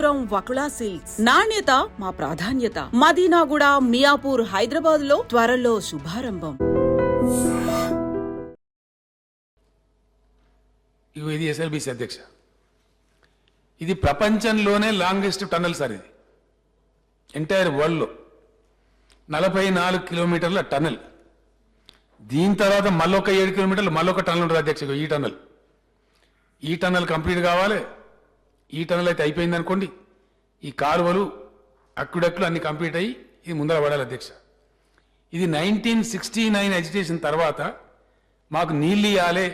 Kanchipuram Vakula silks నాణ్యత మా ప్రాధాన్యత. మదీనాగూడ, మియాపూర్, హైదరాబాద్ లో త్వరలో శుభారంభం. ఇది ఎస్ఎల్బిసి అధ్యక్ష. ఇది ప్రపంచంలోనే లాంగెస్ట్ టన్నల్ సార్. ఇది ఎంటైర్ వరల్డ్లో 44 కిలోమీటర్ల టన్నల్. దీని తర్వాత మళ్ళొక 7 కిలోమీటర్లు మళ్ళొక టన్నల్ ఉంటుంది అధ్యక్ష. ఈ టన్నల్ కంప్లీట్ కావాలి. ఈ టన్నల్ అయితే అయిపోయింది అనుకోండి, ఈ కాలువలు అక్కుడక్కులు అన్ని కంప్లీట్ అయ్యి ఇది ముందర పడాలి అధ్యక్ష. ఇది 1969 ఎజిటేషన్ తర్వాత మాకు నీళ్ళు ఇవ్వాలి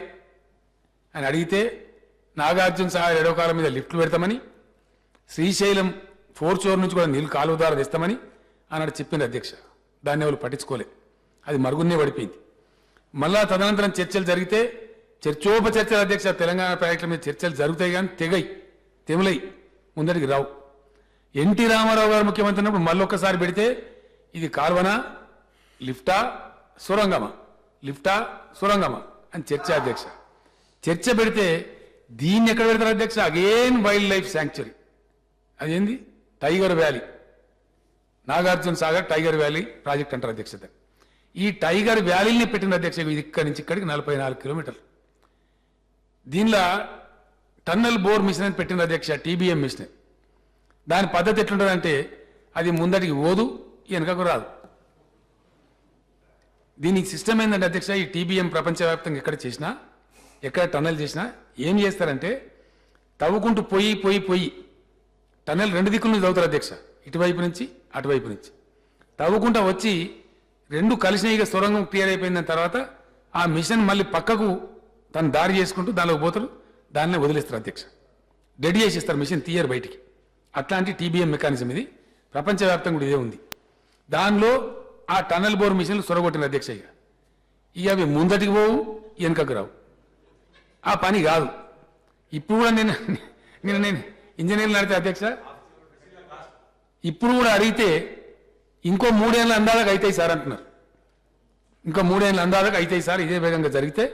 అని అడిగితే నాగార్జున సాగర్ ఎడవకాల మీద లిఫ్ట్లు పెడతామని, శ్రీశైలం ఫోర్చోర్ నుంచి కూడా నీళ్ళు కాలువ ద్వారా తెస్తామని అన్నాడు చెప్పింది అధ్యక్ష. దాన్ని ఎవరు పట్టించుకోలే, అది మరుగున్నే పడిపోయింది. మళ్ళా తదనంతరం చర్చలు జరిగితే చర్చోపచర్చలు అధ్యక్ష. తెలంగాణ ప్రాజెక్టుల మీద చర్చలు జరుగుతాయి కానీ తెములై ముందరికి రావు. ఎన్టీ రామారావు గారు ముఖ్యమంత్రి ఉన్నప్పుడు మళ్ళొక్కసారి పెడితే ఇది కాల్వనా లిఫ్టా సొరంగమా, లిఫ్టా సొరంగమా అని చర్చ అధ్యక్ష. చర్చ పెడితే దీన్ని ఎక్కడ పెడతారు అధ్యక్ష? Again wild life sanctuary. అదేంది tiger valley, Nagarjuna Sagar tiger valley project అంటారు అధ్యక్ష. ఈ టైగర్ వ్యాలీని పెట్టిన అధ్యక్ష. ఇది ఇక్కడి నుంచి ఇక్కడికి 44 కిలోమీటర్లు. దీనిలో టన్నల్ బోర్ మిషన్ అని పెట్టిన అధ్యక్ష, టీబీఎం మిషన్. దాని పద్ధతి ఎట్లుంటుందంటే అది ముందటికి పోదు, వెనకకు రాదు. దీనికి సిస్టమ్ ఏంటంటే అధ్యక్ష, ఈ టీబీఎం ప్రపంచవ్యాప్తంగా ఎక్కడ టన్నల్ చేసినా ఏం చేస్తారంటే తవ్వుకుంటూ పోయి టన్నల్ 2 దిక్కుల నుంచి తవ్వుతారు అధ్యక్ష. ఇటువైపు నుంచి అటువైపు నుంచి తవ్వుకుంటా వచ్చి 2 కలిసినాయిగా సొరంగం క్లియర్ అయిపోయిన తర్వాత ఆ మిషన్ మళ్ళీ పక్కకు తను దారి చేసుకుంటూ దానిలోకి పోతారు, దాన్నే వదిలేస్తారు అధ్యక్ష. డెడ్ చేసేస్తారు, మిషన్ తీయరు బయటికి. అట్లాంటి టీబీఎం మెకానిజం ఇది. ప్రపంచవ్యాప్తంగా కూడా ఇదే ఉంది. దానిలో ఆ టన్నల్ బోర్ మిషన్లు సొరగొట్టిన అధ్యక్ష. ఇక అవి ముందటికి పోవు, వెనుకకు రావు. ఆ పని కాదు. ఇప్పుడు కూడా నేను ఇంజనీర్లు అడిగితే అధ్యక్ష, ఇప్పుడు కూడా అడిగితే ఇంకో 3 ఏళ్ళ అందాలకు అవుతాయి సార్ అంటున్నారు. ఇంకో 3 ఏళ్ళ అందాలకు అవుతాయి సార్ ఇదే వేగంగా జరిగితే.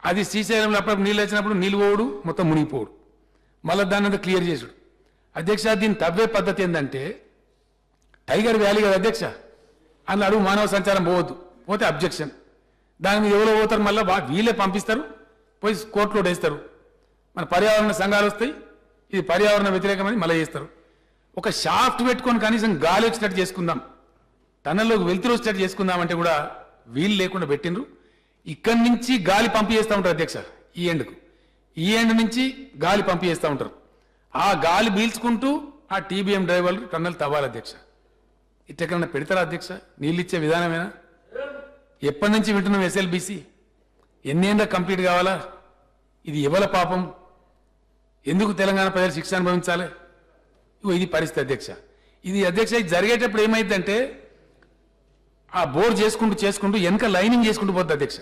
అది శ్రీశైలంలో అప్పుడు నీళ్ళు వచ్చినప్పుడు నీళ్ళు పోవుడు, మొత్తం మునిగిపోవుడు, మళ్ళీ దాన్ని అంతా క్లియర్ చేసుడు అధ్యక్ష. దీన్ని తవ్వే పద్ధతి ఏంటంటే టైగర్ వ్యాలీ కదా అధ్యక్ష, అందులో అడుగు మానవ సంచారం పోవద్దు, పోతే అబ్జెక్షన్. దాని మీద ఎవరో పోతారు, మళ్ళీ వీళ్ళే పంపిస్తారు, పోయి కోర్టులో వేస్తారు. మన పర్యావరణ సంఘాలు వస్తాయి, ఇది పర్యావరణ వ్యతిరేకమని మళ్ళీ చేస్తారు. ఒక షాఫ్ట్ పెట్టుకొని కనీసం గాలి వచ్చేటట్టు చేసుకుందాం, టన్నల్లోకి వెళ్తురు వచ్చేటట్టు చేసుకుందాం అంటే కూడా వీలు లేకుండా పెట్టిండ్రు. ఇక్కడి నుంచి గాలి పంపి చేస్తూ ఉంటారు అధ్యక్ష. ఈ ఎండ్ నుంచి గాలి పంపి చేస్తూ ఉంటారు. ఆ గాలి పీల్చుకుంటూ ఆ టీబీఎం డ్రైవర్లు టన్నల్ తవ్వాలి అధ్యక్ష. ఇట్టెక్కడన్నా పెడతారా అధ్యక్ష? నీళ్ళు ఇచ్చే విధానమేనా? ఎప్పటి నుంచి వింటున్నాం ఎస్ఎల్బిసి? ఎన్నేళ్ళ కంప్లీట్ కావాలా? ఇది ఎవల పాపం? ఎందుకు తెలంగాణ ప్రజలు శిక్ష అనుభవించాలి? ఇది పరిస్థితి అధ్యక్ష. ఇది అధ్యక్ష జరిగేటప్పుడు ఏమైందంటే ఆ బోర్ చేసుకుంటూ వెనక లైనింగ్ చేసుకుంటూ పోతుంది అధ్యక్ష.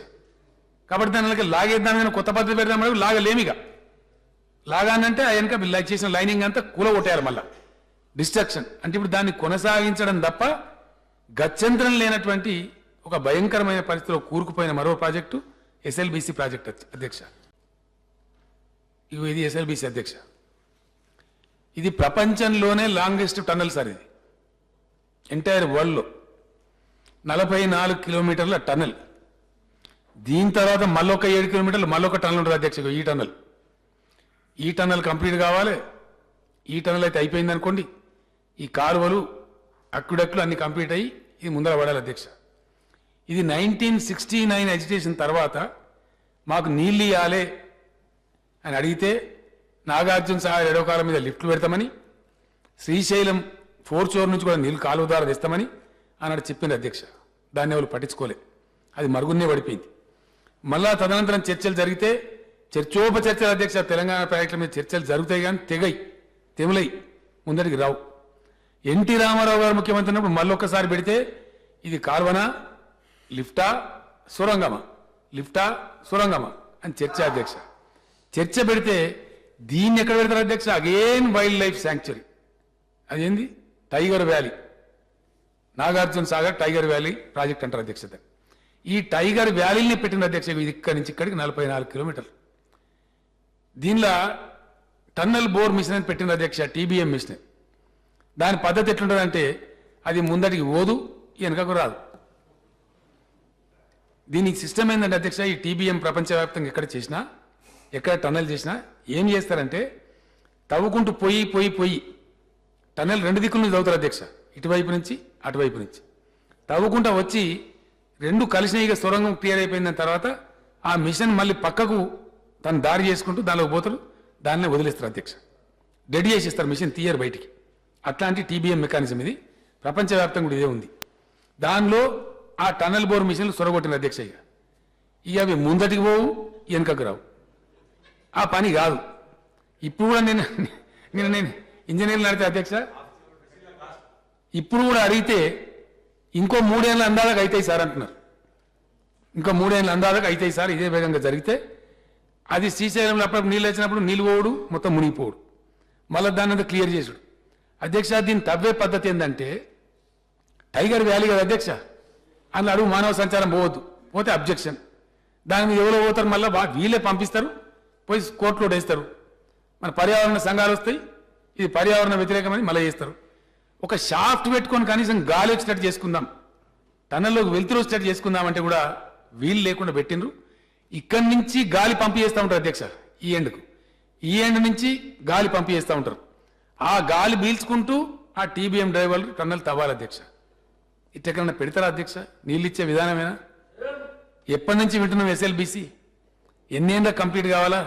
కాబట్టి దాని లాగేద్దామని కొత్త పద్ధతి పెడదామని లాగలేమిగా. లాగానంటే ఆ వెనక చేసిన లైనింగ్ అంతా కూలగొట్టారు, మళ్ళా డిస్ట్రక్షన్. అంటే ఇప్పుడు దాన్ని కొనసాగించడం తప్ప గత్యంతరం లేనటువంటి ఒక భయంకరమైన పరిస్థితిలో కూరుకుపోయిన మరో ప్రాజెక్టు ఎస్ఎల్బిసి ప్రాజెక్ట్ అధ్యక్ష. ఇది ఎస్ఎల్బిసి అధ్యక్ష. ఇది ప్రపంచంలోనే లాంగెస్ట్ టన్నల్ సార్. ఇది ఎంటైర్ వరల్డ్లో 44 కిలోమీటర్ల టన్నల్. దీని తర్వాత మళ్ళొక 7 కిలోమీటర్లు మళ్ళొక టన్నల్ ఉంటుంది అధ్యక్ష. ఈ టన్నల్ కంప్లీట్ కావాలి. ఈ టన్నల్ అయితే అయిపోయింది అనుకోండి, ఈ కాలువలు అక్కుడక్కులు అన్ని కంప్లీట్ అయ్యి ఇది ముందర పడాలి అధ్యక్ష. ఇది 1969 ఎజిటేషన్ తర్వాత మాకు నీళ్ళు ఇవ్వాలి అని అడిగితే నాగార్జున సాగర్ ఎడవకాల మీద లిఫ్ట్లు పెడతామని, శ్రీశైలం ఫోర్చోర్ నుంచి కూడా నీళ్ళు కాలువ ద్వారా తెస్తామని అన్నాడు చెప్పింది అధ్యక్ష. దాన్ని ఎవరు పట్టించుకోలే, అది మరుగున్నే పడిపోయింది. మళ్ళా తదనంతరం చర్చలు జరిగితే చర్చోపచర్చలు అధ్యక్ష. తెలంగాణ ప్రాజెక్టుల మీద చర్చలు జరుగుతాయి కానీ తెములై ముందరికి రావు. ఎన్టీ రామారావు గారు ముఖ్యమంత్రి ఉన్నప్పుడు మళ్ళొక్కసారి పెడితే ఇది కాల్వనా లిఫ్టా సొరంగమా, లిఫ్టా సొరంగమా అని చర్చ అధ్యక్ష. చర్చ పెడితే దీన్ని ఎక్కడ పెడతారు అధ్యక్ష? Again wild life sanctuary. అదేంది tiger valley, Nagarjuna Sagar tiger valley project అంటారు అధ్యక్ష. ఈ టైగర్ వ్యాలీని పెట్టిన అధ్యక్ష. ఇది ఇక్కడి నుంచి ఇక్కడికి 44 కిలోమీటర్లు. దీనిలో టన్నల్ బోర్ మిషన్ అని పెట్టిన అధ్యక్ష, టీబీఎం మిషన్. దాని పద్ధతి ఎట్లుంటుందంటే అది ముందటికి పోదు, వెనకకు రాదు. దీనికి సిస్టమ్ ఏంటంటే అధ్యక్ష, ఈ టీబీఎం ప్రపంచవ్యాప్తంగా ఎక్కడ చేసినా, ఎక్కడ టన్నల్ చేసినా ఏం చేస్తారంటే తవ్వుకుంటూ పోయి టన్నల్ రెండు దిక్కుల నుంచి తవ్వుతారు అధ్యక్ష, ఇటువైపు నుంచి అటువైపు నుంచి తవ్వుకుంటా వచ్చి రెండు కలిసినాయిగా సొరంగం క్లియర్ అయిపోయిన తర్వాత ఆ మిషన్ మళ్ళీ పక్కకు తను దారి చేసుకుంటూ దానిలోకి పోతారు, దాన్నే వదిలేస్తారు అధ్యక్ష. డెడ్ చేసేస్తారు, మిషన్ తీయరు బయటికి. అట్లాంటి టీబీఎం మెకానిజం ఇది, ప్రపంచవ్యాప్తంగా కూడా ఇదే ఉంది. దానిలో ఆ టన్నల్ బోర్ మిషన్లు సొరగొట్టిన అధ్యక్ష. ఇక అవి ముందటికి పోవు, వెనుకకు రావు. ఆ పని కాదు. ఇప్పుడు కూడా నేను ఇంజనీర్లు నడితే అధ్యక్ష, ఇప్పుడు కూడా అడిగితే ఇంకో 3 ఏళ్ళ అందాలకు అవుతాయి సార్ అంటున్నారు. ఇంకో 3 ఏళ్ళ అందాలకు అవుతాయి సార్, ఇదే వేగంగా జరిగితే. అది శ్రీశైలంలో అప్పుడు నీళ్ళు వచ్చినప్పుడు నీళ్ళు పోవడు, మొత్తం మునిగిపోవడు, మళ్ళీ దాన్ని అంతా క్లియర్ చేసుడు. అధ్యక్ష, దీన్ని తవ్వే పద్ధతి ఏంటంటే టైగర్ వ్యాలీ కదా అధ్యక్ష, అందులో అడుగు మానవ సంచారం పోవద్దు, పోతే అబ్జెక్షన్. దాని మీద ఎవరో పోతారు, మళ్ళీ వీళ్ళే పంపిస్తారు, పోయి కోర్టులో వేస్తారు. మన పర్యావరణ సంఘాలు వస్తాయి, ఇది పర్యావరణ వ్యతిరేకమని మళ్ళీ చేస్తారు. ఒక షాఫ్ట్ పెట్టుకొని కనీసం గాలి వచ్చేటట్టు చేసుకుందాం, టన్నల్లోకి వెళ్తురు వచ్చేటట్టు చేసుకుందాం అంటే కూడా వీలు లేకుండా పెట్టిండ్రు. ఇక్కడి నుంచి గాలి పంపి చేస్తూ ఉంటారు అధ్యక్ష, ఈ ఎండ్ నుంచి గాలి పంపి చేస్తూ ఉంటారు. ఆ గాలి పీల్చుకుంటూ ఆ టీబీఎం డ్రైవర్లు టన్నల్ తవ్వాలి అధ్యక్ష. ఇట్టెక్కడన్నా పెడతారా అధ్యక్ష? నీళ్ళు ఇచ్చే విధానమేనా? ఎప్పటి నుంచి వింటున్నాం ఎస్ఎల్బీసీ? ఎన్నేళ్ళ కంప్లీట్ కావాలా?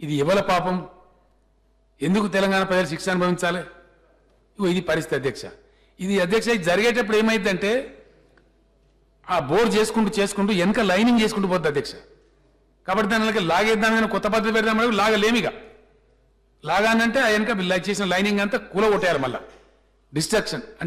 ఇది ఎవల పాపం? ఎందుకు తెలంగాణ ప్రజలు శిక్ష అనుభవించాలి? ఇది పరిస్థితి అధ్యక్ష. ఇది అధ్యక్ష, ఇది జరిగేటప్పుడు ఏమైందంటే ఆ బోర్ చేసుకుంటూ వెనక లైనింగ్ చేసుకుంటూ పోతుంది అధ్యక్ష. కాబట్టి దాని లాగేద్దామని కొత్త పద్ధతి పెడదామని లాగలేమిగా. లాగానంటే ఆ వెనక చేసిన లైనింగ్ అంతా కూల కొట్టేయాలి, మళ్ళా డిస్ట్రక్షన్.